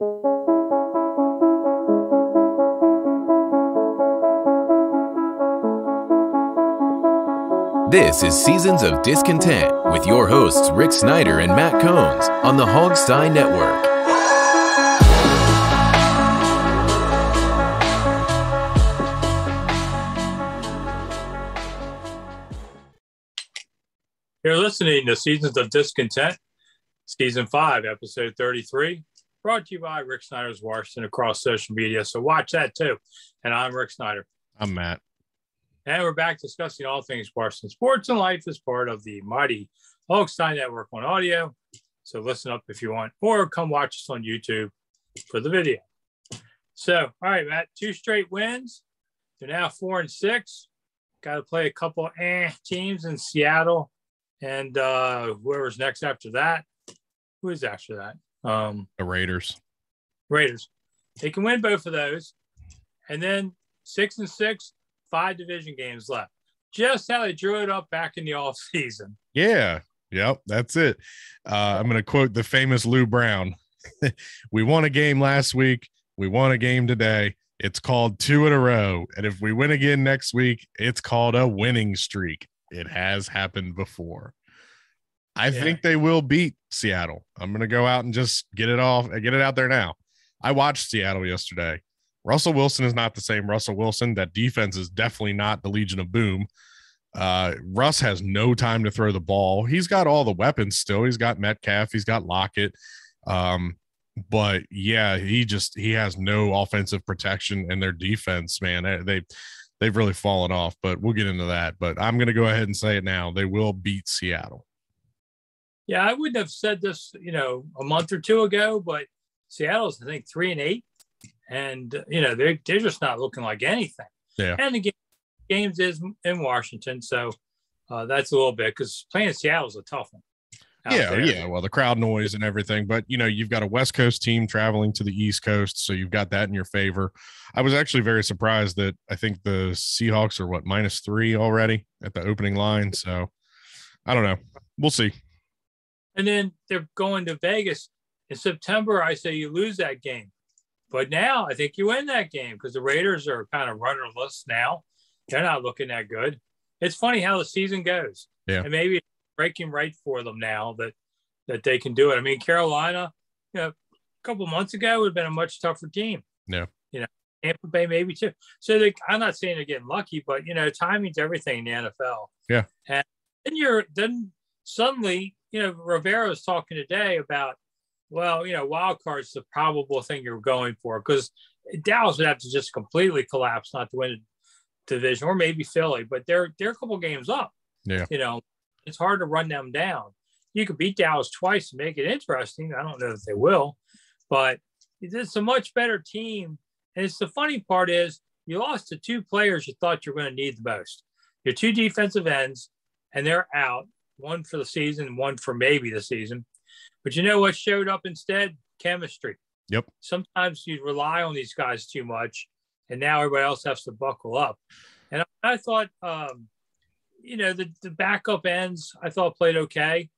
This is Seasons of Discontent with your hosts Rick Snyder and Matt Combs on the Hogstein Network. You're listening to Seasons of Discontent, Season 5, Episode 33, brought to you by Rick Snyder's Washington across social media. So watch that too. And I'm Rick Snyder. I'm Matt. And we're back discussing all things Washington sports and life as part of the mighty Hogstein Network on audio. So listen up if you want, or come watch us on YouTube for the video. So, all right, Matt, 2 straight wins. They're now 4-6. Got to play a couple teams in Seattle. And whoever's next after that. Who is after that? The Raiders. They can win both of those. And then 6-6, 5 division games left. Just how they drew it up back in the offseason. Yeah. Yep. That's it. I'm going to quote the famous Lou Brown. We won a game last week. We won a game today. It's called 2 in a row. And if we win again next week, it's called a winning streak. It has happened before. I think they will beat Seattle. I'm going to go out and just get it out there now. I watched Seattle yesterday. Russell Wilson is not the same Russell Wilson. That defense is definitely not the Legion of Boom. Russ has no time to throw the ball. He's got all the weapons still. He's got Metcalf. He's got Lockett. But yeah, he has no offensive protection, and their defense, man, they've really fallen off, but we'll get into that. But I'm going to go ahead and say it now. They will beat Seattle. Yeah, I wouldn't have said this, a month or two ago, but Seattle's, I think, 3-8. And, they're just not looking like anything. Yeah. And the games is in Washington. So that's a little bit, because playing Seattle is a tough one. Yeah. Well, the crowd noise and everything, but you've got a West Coast team traveling to the East Coast, so you've got that in your favor. I was actually very surprised that I think the Seahawks are -3 already at the opening line. So I don't know. We'll see. And then they're going to Vegas in September. I say you lose that game, but now I think you win that game, because the Raiders are kind of runnerless now. They're not looking that good. It's funny how the season goes. Yeah. And maybe breaking right for them now that they can do it. I mean, Carolina, a couple months ago would have been a much tougher team. Yeah. Tampa Bay maybe too. So I'm not saying they're getting lucky, but timing's everything in the NFL. Yeah. And then suddenly, Rivera's talking today about, wild card's the probable thing you're going for, because Dallas would have to just completely collapse not to win the division, or maybe Philly, but they're a couple games up. Yeah. It's hard to run them down. You could beat Dallas twice and make it interesting. I don't know if they will, but it's a much better team. And it's the funny part is you lost to 2 players you thought you were going to need the most. Your 2 defensive ends, and they're out. One for the season, one for maybe the season. But you know what showed up instead? Chemistry. Yep. Sometimes you rely on these guys too much, and now everybody else has to buckle up. And I thought, the backup ends, I thought played okay.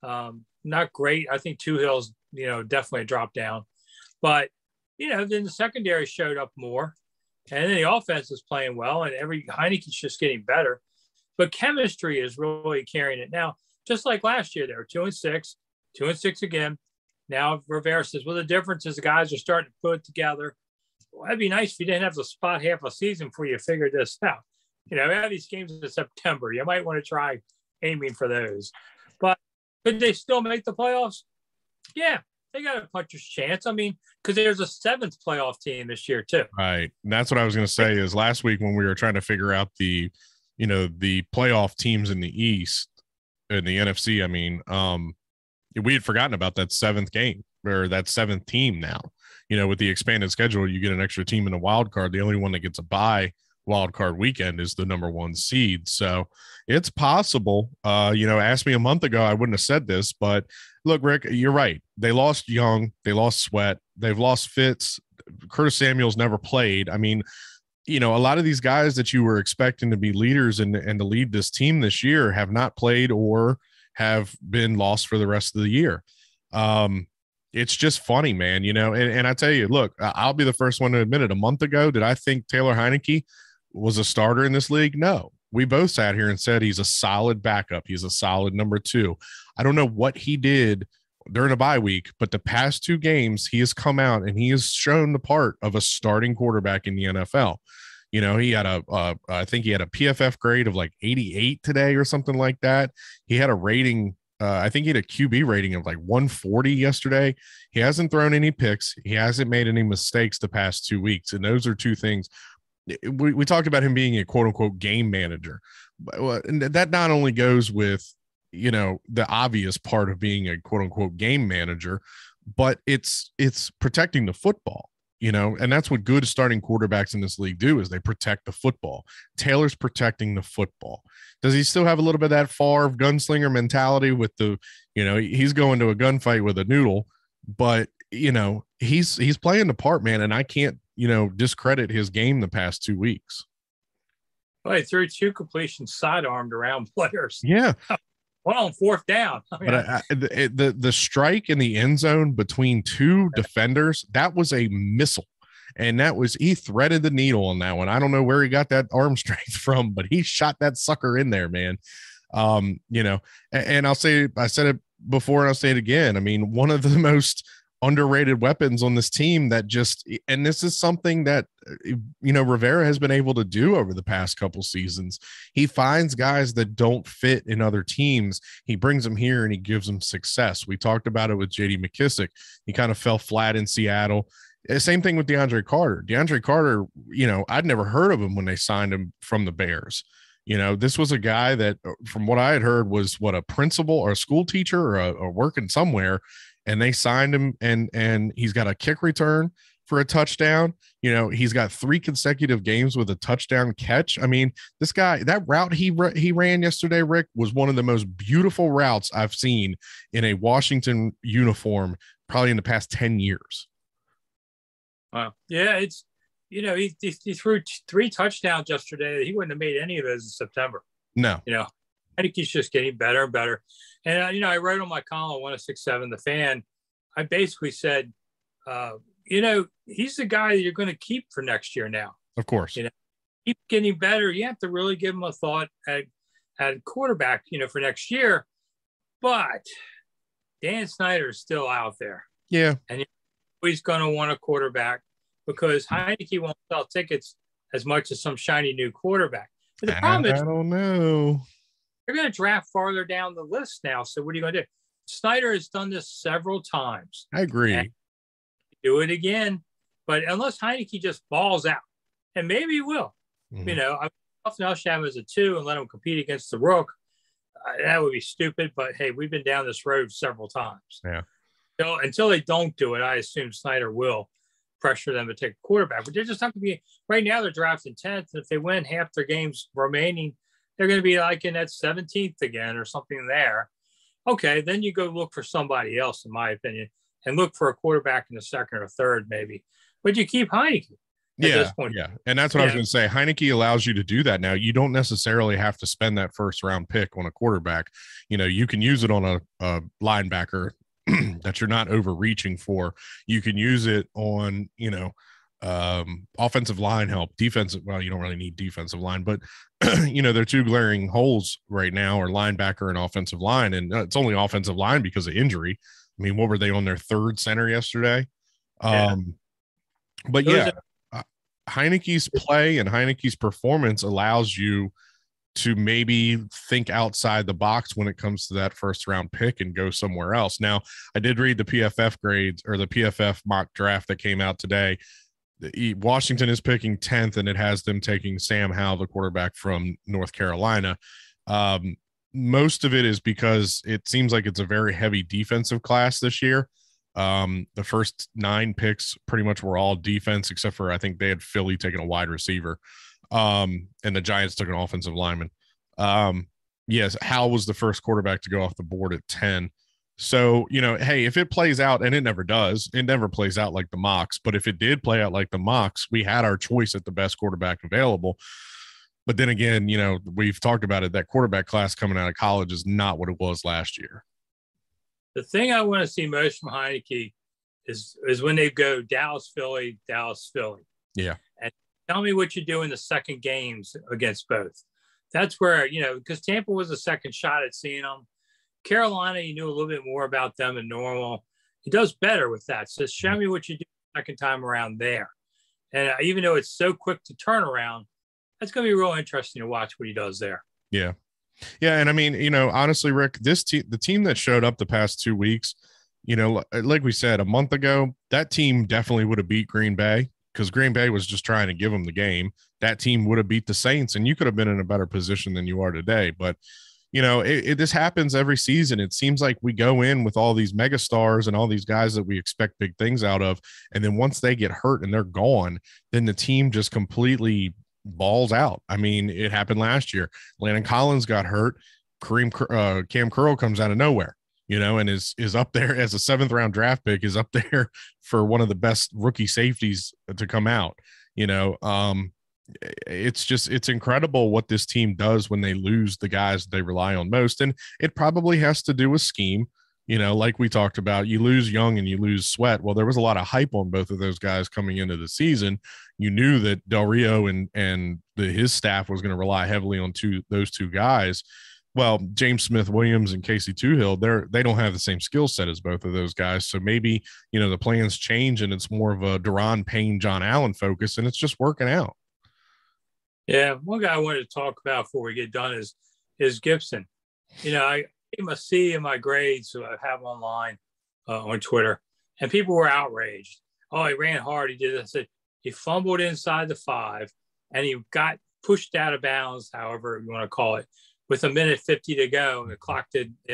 Not great. I think Two Hills, definitely a drop down. But, then the secondary showed up more. And then the offense is playing well, and Heineke's just getting better. But chemistry is really carrying it. Now, just like last year, they were 2-6, 2-6 again. Now Rivera says, well, the difference is the guys are starting to put it together. Well, that'd be nice if you didn't have to spot half a season before you figured this out. We have these games in September. You might want to try aiming for those. But could they still make the playoffs? Yeah, they got a puncher's chance. I mean, because there's a 7th playoff team this year too. Right. And that's what I was going to say is last week when we were trying to figure out the playoff teams in the East, in the NFC, I mean, we had forgotten about that 7th game, or that 7th team now. With the expanded schedule, you get an extra team in the wild card. The only one that gets a bye wild card weekend is the number 1 seed. So it's possible. Ask me a month ago, I wouldn't have said this, but look, Rick, you're right. They lost Young, they lost Sweat, they've lost Fitz. Curtis Samuel's never played. I mean, a lot of these guys that you were expecting to be leaders and to lead this team this year have not played or have been lost for the rest of the year. It's just funny, man, and I tell you, look, I'll be the first one to admit it. A month ago, did I think Taylor Heineke was a starter in this league? No. We both sat here and said he's a solid backup. He's a solid number 2. I don't know what he did during a bye week, but the past 2 games, he has come out and he has shown the part of a starting quarterback in the NFL. He had I think he had a PFF grade of like 88 today or something like that. He had a rating. I think he had a QB rating of like 140 yesterday. He hasn't thrown any picks. He hasn't made any mistakes the past 2 weeks. And those are 2 things. We talked about him being a quote unquote game manager. And that not only goes with, the obvious part of being a quote unquote game manager, but it's protecting the football, and that's what good starting quarterbacks in this league do, is they protect the football. Taylor's protecting the football. Does he still have a little bit of that Favre gunslinger mentality with the, he's going to a gunfight with a noodle, but he's playing the part, man. And I can't, discredit his game the past 2 weeks. Well, he threw 2 completions sidearmed around players. Yeah. One on 4th down. But the strike in the end zone between 2 defenders, that was a missile. And he threaded the needle on that one. I don't know where he got that arm strength from, but he shot that sucker in there, man. And I said it before and I'll say it again. I mean, one of the most underrated weapons on this team and this is something that, Rivera has been able to do over the past couple seasons. He finds guys that don't fit in other teams. He brings them here and he gives them success. We talked about it with JD McKissick. He kind of fell flat in Seattle. Same thing with DeAndre Carter. DeAndre Carter, I'd never heard of him when they signed him from the Bears. This was a guy that, from what I had heard, was a principal or a school teacher or working somewhere, and they signed him, and he's got a kick return for a touchdown. He's got 3 consecutive games with a touchdown catch. I mean, this guy, that route he ran yesterday, Rick, was one of the most beautiful routes I've seen in a Washington uniform probably in the past 10 years. Wow. Yeah, it's, he threw 3 touchdowns yesterday. He wouldn't have made any of those in September. No. I think he's just getting better and better. And, I wrote on my column, 1067 The Fan, I basically said, he's the guy that you're going to keep for next year now. Of course. Keep getting better. You have to really give him a thought at quarterback, for next year. But Dan Snyder is still out there. Yeah. And he's going to want a quarterback because Heineke won't sell tickets as much as some shiny new quarterback. But the problem is, I don't know. They're going to draft farther down the list now. So what are you going to do? Snyder has done this several times. I agree. Do it again. But unless Heineke just balls out, and maybe he will, nothing else to have him as a 2 and let him compete against the Rook. That would be stupid. But hey, we've been down this road several times. Yeah. So until they don't do it, I assume Snyder will pressure them to take a quarterback. But they're just not going to be right now. They're drafting 10th. And if they win half their games remaining, they're going to be like in that 17th again or something there. Okay, then you go look for somebody else, in my opinion, and look for a quarterback in the 2nd or 3rd, maybe. But you keep Heineke at this point. Yeah, and that's what I was going to say. Heineke allows you to do that now. You don't necessarily have to spend that 1st-round pick on a quarterback. You can use it on a linebacker that you're not overreaching for. You can use it on, offensive line help, defensive. Well, you don't really need defensive line, but they're 2 glaring holes right now, or linebacker and offensive line. And it's only offensive line because of injury. I mean, what were they on their 3rd center yesterday? Yeah. But yeah, Heineke's play and Heineke's performance allows you to maybe think outside the box when it comes to that 1st-round pick and go somewhere else. Now, I did read the PFF grades, or the PFF mock draft that came out today. Washington is picking 10th, and it has them taking Sam Howell, the quarterback from North Carolina. Most of it is because it seems like it's a very heavy defensive class this year. The first 9 picks pretty much were all defense, except for I think they had Philly taking a wide receiver. And the Giants took an offensive lineman. Yes, Howell was the first quarterback to go off the board at 10. So, hey, if it plays out, and it never does, it never plays out like the mocks. But if it did play out like the mocks, we had our choice at the best quarterback available. But then again, we've talked about it. That quarterback class coming out of college is not what it was last year. The thing I want to see most from Heineke is when they go Dallas, Philly, Dallas, Philly. Yeah. And tell me what you do in the second games against both. That's where, because Tampa was a second shot at seeing them. Carolina, you knew a little bit more about them than normal. He does better with that. So show me what you do the second time around there. And even though it's so quick to turn around, that's going to be real interesting to watch what he does there. Yeah. Yeah. And I mean, honestly, Rick, the team that showed up the past 2 weeks, like we said a month ago, that team definitely would have beat Green Bay because Green Bay was just trying to give them the game. That team would have beat the Saints and you could have been in a better position than you are today. But, this happens every season. It seems like we go in with all these mega stars and all these guys that we expect big things out of. And then once they get hurt and they're gone, then the team just completely balls out. I mean, it happened last year. Landon Collins got hurt. Cam Curl comes out of nowhere, and is up there as a 7th round draft pick, is up there for one of the best rookie safeties to come out. It's incredible what this team does when they lose the guys they rely on most. And it probably has to do with scheme. Like we talked about, you lose Young and you lose Sweat. Well, there was a lot of hype on both of those guys coming into the season. You knew that Del Rio and his staff was going to rely heavily on those two guys. Well, James Smith-Williams and Casey Toohill, they don't have the same skill set as both of those guys. So maybe, the plans change and it's more of a Daron Payne, John Allen focus, and it's just working out. Yeah, one guy I wanted to talk about before we get done is Gibson. I gave him a C in my grades, so I have online on Twitter, and people were outraged. Oh, he ran hard. He did this. I said he fumbled inside the 5, and he got pushed out of bounds, however you want to call it, with 1:50 to go, and the clock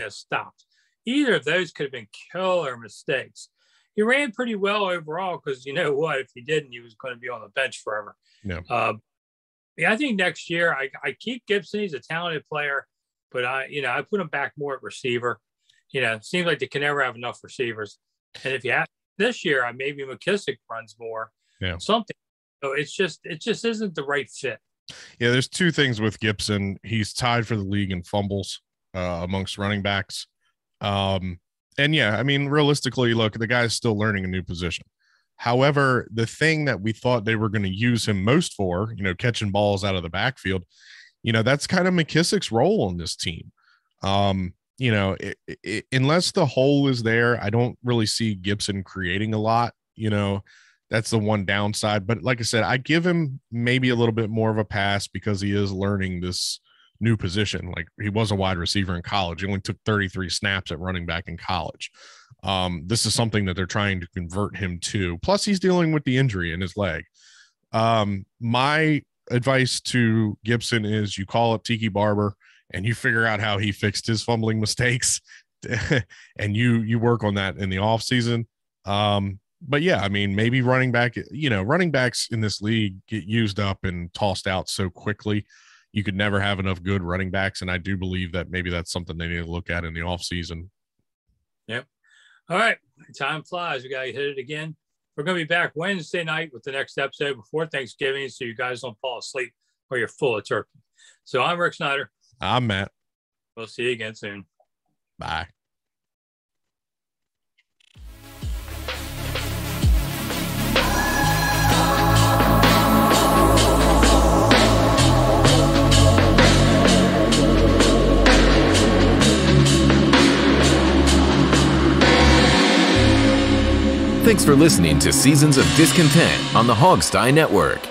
stopped. Either of those could have been killer mistakes. He ran pretty well overall because you know what? If he didn't, he was going to be on the bench forever. Yeah. I think next year I keep Gibson. He's a talented player, but I put him back more at receiver. It seems like they can never have enough receivers. And if you have this year, maybe McKissick runs more. Yeah. Something. So it just isn't the right fit. Yeah, there's two things with Gibson. He's tied for the league in fumbles amongst running backs. And yeah, I mean, realistically, look, the guy's still learning a new position. However, the thing that we thought they were going to use him most for, catching balls out of the backfield, that's kind of McKissick's role on this team. Unless the hole is there, I don't really see Gibson creating a lot. That's the one downside. But like I said, I give him maybe a little bit more of a pass because he is learning this new position. Like he was a wide receiver in college. He only took 33 snaps at running back in college. This is something that they're trying to convert him to. Plus, he's dealing with the injury in his leg. My advice to Gibson is you call up Tiki Barber and you figure out how he fixed his fumbling mistakes and you work on that in the off season. But yeah, I mean, maybe running backs in this league get used up and tossed out so quickly. You could never have enough good running backs. And I do believe that maybe that's something they need to look at in the off season. Yep. All right. Time flies. We got to hit it again. We're going to be back Wednesday night with the next episode before Thanksgiving, so you guys don't fall asleep or you're full of turkey. So I'm Rick Snyder. I'm Matt. We'll see you again soon. Bye. Thanks for listening to Seasons of Discontent on the Hogstye Network.